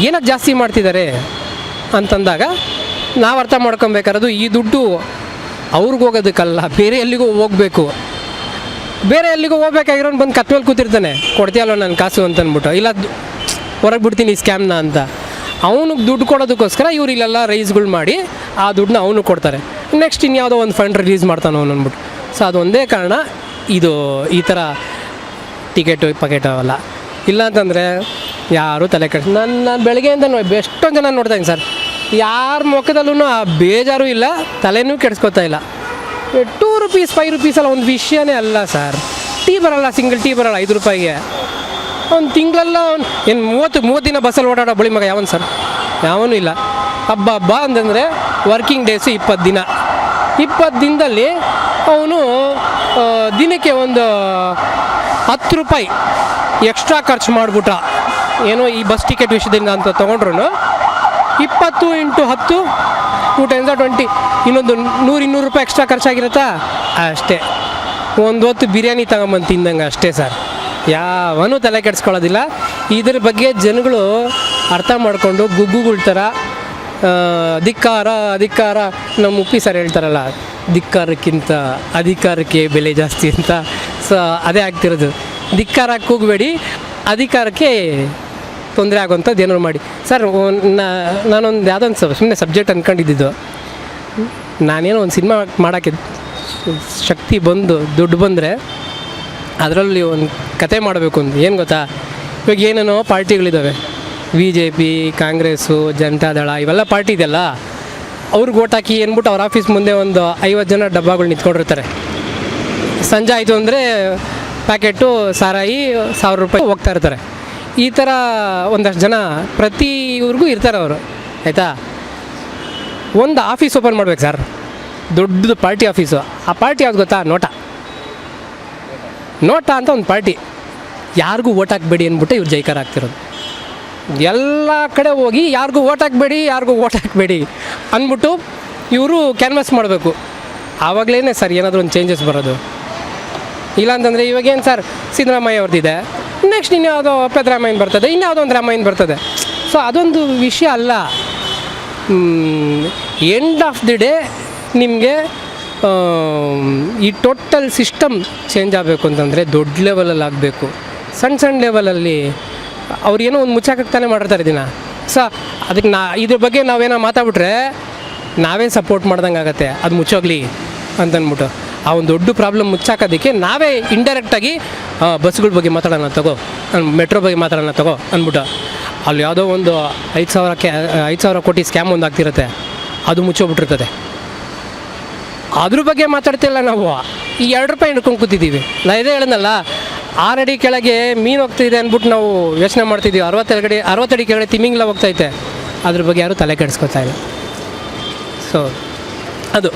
ಏನಕ್ಕೆ ಜಾಸ್ತಿ ಮಾಡ್ತಿದ್ದಾರೆ ಅಂತಂದಾಗ ನಾವು ಅರ್ಥ ಮಾಡ್ಕೊಬೇಕಾರದು ಈ ದುಡ್ಡು ಅವ್ರಿಗೆ ಹೋಗೋದಕ್ಕಲ್ಲ, ಬೇರೆ ಎಲ್ಲಿಗೂ ಹೋಗಬೇಕು. ಬೇರೆ ಎಲ್ಲಿಗೂ ಹೋಗ್ಬೇಕಾಗಿರೋನು ಬಂದು ಕತ್ ಮೇಲೆ ಕೂತಿರ್ತಾನೆ, ಕೊಡ್ತೀಯಲ್ಲ ನನ್ನ ಕಾಸು ಅಂತಂದ್ಬಿಟ್ಟು, ಇಲ್ಲ ಹೊರಗೆ ಬಿಡ್ತೀನಿ ಈ ಸ್ಕ್ಯಾಮ್ನ ಅಂತ. ಅವನಿಗೆ ದುಡ್ಡು ಕೊಡೋದಕ್ಕೋಸ್ಕರ ಇವ್ರು ಇಲ್ಲೆಲ್ಲ ರೈಸ್ಗಳು ಮಾಡಿ ಆ ದುಡ್ಡನ್ನ ಅವನು ಕೊಡ್ತಾರೆ. ನೆಕ್ಸ್ಟ್ ಇನ್ಯಾವುದೋ ಒಂದು ಫಂಡ್ ರಿಲೀಸ್ ಮಾಡ್ತಾನೆ ಅವನು ಅಂದ್ಬಿಟ್ಟು. ಸೊ ಅದು ಒಂದೇ ಕಾರಣ ಇದು ಈ ಥರ ಟಿಕೆಟು ಪಕೆಟು ಅವೆಲ್ಲ ಇಲ್ಲ ಅಂತಂದರೆ ಯಾರೂ ತಲೆ ಕೆಡಿಸ್. ನಾನು ಬೆಳಗ್ಗೆಯಿಂದ ಎಷ್ಟೊಂದು ಜನ ನೋಡ್ತಾಯಿದ್ದೀನಿ ಸರ್, ಯಾರ ಮುಖದಲ್ಲೂ ಆ ಬೇಜಾರು ಇಲ್ಲ, ತಲೆನೂ ಕೆಡಿಸ್ಕೊತಾ ಇಲ್ಲ. ₹2 ₹5 ಅಲ್ಲ, ಒಂದು ವಿಷಯನೇ ಅಲ್ಲ ಸರ್. ಟೀ ಬರೋಲ್ಲ, ಸಿಂಗಲ್ ಟೀ ಬರೋಲ್ಲ ₹5. ಒಂದು ತಿಂಗಳೆಲ್ಲ ಏನು 30 ದಿನ ಬಸ್ಸಲ್ಲಿ ಓಡಾಡೋ ಬಳಿ ಮಗ ಯಾವನು ಸರ್? ಯಾವನೂ ಇಲ್ಲ. ಹಬ್ಬ ಅಂತಂದರೆ ವರ್ಕಿಂಗ್ ಡೇಸು 20 ದಿನ. 20 ದಿನದಲ್ಲಿ ಅವನು ದಿನಕ್ಕೆ ಒಂದು ₹10 ಎಕ್ಸ್ಟ್ರಾ ಖರ್ಚು ಮಾಡಿಬಿಟ್ಟ, ಏನೋ ಈ ಬಸ್ ಟಿಕೆಟ್ ವಿಷಯದಿಂದ ಅಂತ ತೊಗೊಂಡ್ರು 20 × 10 2 × 20, ಇನ್ನೊಂದು ₹100-200 ಎಕ್ಸ್ಟ್ರಾ ಖರ್ಚಾಗಿರುತ್ತಾ ಅಷ್ಟೇ. ಒಂದು ಹೊತ್ತು ಬಿರಿಯಾನಿ ತಗೊಂಬಂದು ತಿಂದಂಗೆ ಅಷ್ಟೇ ಸರ್. ಯಾವನೂ ತಲೆ ಕೆಡಿಸ್ಕೊಳ್ಳೋದಿಲ್ಲ. ಇದ್ರ ಬಗ್ಗೆ ಜನಗಳು ಅರ್ಥ ಮಾಡಿಕೊಂಡು ಗುಗ್ಗುಗಳ ಥರ ಧಿಕ್ಕಾರ ನಮ್ಮ ಉಪ್ಪಿ ಸರ್ ಹೇಳ್ತಾರಲ್ಲ, ಧಿಕ್ಕಾರಕ್ಕಿಂತ ಅಧಿಕಾರಕ್ಕೆ ಬೆಲೆ ಜಾಸ್ತಿ ಅಂತ. ಸೊ ಅದೇ ಆಗ್ತಿರೋದು. ಧಿಕ್ಕಾರಕ್ಕೆ ಹೋಗಬೇಡಿ, ಅಧಿಕಾರಕ್ಕೆ ತೊಂದರೆ ಆಗೋಂಥದ್ದು ಏನಾರು ಮಾಡಿ. ಸರ್ ನಾನೊಂದು ಯಾವುದೊಂದು ಸುಮ್ಮನೆ ಸಬ್ಜೆಕ್ಟ್ ಅಂದ್ಕೊಂಡಿದ್ದು, ನಾನೇನೋ ಒಂದು ಸಿನಿಮಾ ಮಾಡೋಕ್ಕೆ ಶಕ್ತಿ ಬಂದು ದುಡ್ಡು ಬಂದರೆ ಅದರಲ್ಲಿ ಒಂದು ಕತೆ ಮಾಡಬೇಕು ಅಂತ. ಏನು ಗೊತ್ತಾ, ಇವಾಗ ಏನೇನೋ ಪಾರ್ಟಿಗಳಿದ್ದಾವೆ, BJP, ಕಾಂಗ್ರೆಸ್ಸು, ಜನತಾದಳ, ಇವೆಲ್ಲ ಪಾರ್ಟಿ ಇದೆಯಲ್ಲ, ಅವ್ರಿಗೆ ಓಟ್ ಹಾಕಿ ಅಂದ್ಬಿಟ್ಟು ಅವ್ರ ಆಫೀಸ್ ಮುಂದೆ ಒಂದು 50 ಜನ ಡಬ್ಬಗಳು ನಿಂತ್ಕೊಂಡಿರ್ತಾರೆ. ಸಂಜೆ ಆಯಿತು ಅಂದರೆ ಪ್ಯಾಕೆಟು ಸಾರಾಯಿ ₹1000 ಹೋಗ್ತಾ ಇರ್ತಾರೆ. ಈ ಥರ ಒಂದಷ್ಟು ಜನ ಪ್ರತಿ ಊರಿಗೂ ಇರ್ತಾರೆ ಅವರು, ಆಯಿತಾ. ಒಂದು ಆಫೀಸ್ ಓಪನ್ ಮಾಡ್ಬೇಕು ಸರ್, ದೊಡ್ಡದು ಪಾರ್ಟಿ ಆಫೀಸು. ಆ ಪಾರ್ಟಿ ಯಾವ್ದು ಗೊತ್ತಾ? ನೋಟ ಅಂತ ಒಂದು ಪಾರ್ಟಿ. ಯಾರಿಗೂ ಓಟ್ ಹಾಕಬೇಡಿ ಅಂದ್ಬಿಟ್ಟು ಇವ್ರು ಜೈಕಾರ ಆಗ್ತಿರೋದು. ಎಲ್ಲ ಕಡೆ ಹೋಗಿ ಯಾರಿಗೂ ಓಟ್ ಹಾಕಬೇಡಿ ಅಂದ್ಬಿಟ್ಟು ಇವರು ಕ್ಯಾನ್ವಾಸ್ ಮಾಡಬೇಕು. ಆವಾಗಲೇ ಸರ್ ಏನಾದರೂ ಒಂದು ಚೇಂಜಸ್ ಬರೋದು. ಇಲ್ಲಾಂತಂದರೆ ಇವಾಗೇನು ಸರ್, ಸಿದ್ದರಾಮಯ್ಯ ಅವ್ರದ್ದಿದೆ, ನೆಕ್ಸ್ಟ್ ಇನ್ಯಾವುದೋ ಪೆದ್ದರಾಮಯ್ಯನ ಬರ್ತದೆ, ಇನ್ಯಾವುದೋ ಒಂದು ರಾಮಯ್ಯನ ಬರ್ತದೆ. ಸೊ ಅದೊಂದು ವಿಷಯ ಅಲ್ಲ. ಎಂಡ್ ಆಫ್ ದಿ ಡೇ ನಿಮಗೆ ಈ ಟೋಟಲ್ ಸಿಸ್ಟಮ್ ಚೇಂಜ್ ಆಗಬೇಕು ಅಂತಂದರೆ ದೊಡ್ಡ ಲೆವೆಲಲ್ಲಿ ಆಗಬೇಕು. ಸಣ್ಣ ಲೆವೆಲಲ್ಲಿ ಅವ್ರೇನೋ ಒಂದು ಮುಚ್ಚಾಕತ್ತಾನೆ ಮಾಡಿರ್ತಾರೆ ದಿನ. ಸೊ ಅದಕ್ಕೆ ಇದ್ರ ಬಗ್ಗೆ ನಾವೇನೋ ಮಾತಾಡ್ಬಿಟ್ರೆ ನಾವೇ ಸಪೋರ್ಟ್ ಮಾಡ್ದಂಗೆ ಆಗುತ್ತೆ, ಅದು ಮುಚ್ಚೋಗ್ಲಿ ಅಂತಂದ್ಬಿಟ್ಟು. ಆ ಒಂದು ದೊಡ್ಡ ಪ್ರಾಬ್ಲಮ್ ಮುಚ್ಚಾಕೋದಕ್ಕೆ ನಾವೇ ಇಂಡೈರೆಕ್ಟಾಗಿ ಬಸ್ಗಳ ಬಗ್ಗೆ ಮಾತಾಡೋಣ ತಗೋ, ಮೆಟ್ರೋ ಬಗ್ಗೆ ಮಾತಾಡೋಣ ತಗೋ ಅಂದ್ಬಿಟ್ಟು, ಅಲ್ಲಿ ಯಾವುದೋ ಒಂದು 5,000 ಕೋಟಿ ಸ್ಕ್ಯಾಮ್ ಒಂದು ಆಗ್ತಿರುತ್ತೆ, ಅದು ಮುಚ್ಚೋಗ್ಬಿಟ್ಟಿರ್ತದೆ. ಅದ್ರ ಬಗ್ಗೆ ಮಾತಾಡ್ತಿಲ್ಲ ನಾವು. ಈ ₹2 ಹಿಡ್ಕೊಂಡು ಕೂತಿದ್ದೀವಿ. ನಾನು ಇದೇ ಹೇಳಿದ್ನಲ್ಲ, 6 ಅಡಿ ಕೆಳಗೆ ಮೀನು ಹೋಗ್ತಿದೆ ಅಂದ್ಬಿಟ್ಟು ನಾವು ಯೋಚನೆ ಮಾಡ್ತಿದ್ದೀವಿ. 60 ಅಡಿ ಕೆಳಗಡೆ ತಿಮಿಂಗ್ಲ ಹೋಗ್ತೈತೆ, ಅದ್ರ ಬಗ್ಗೆ ಯಾರೂ ತಲೆ ಕೆಡಿಸ್ಕೊತಾ ಇಲ್ಲ. ಸೊ ಅದು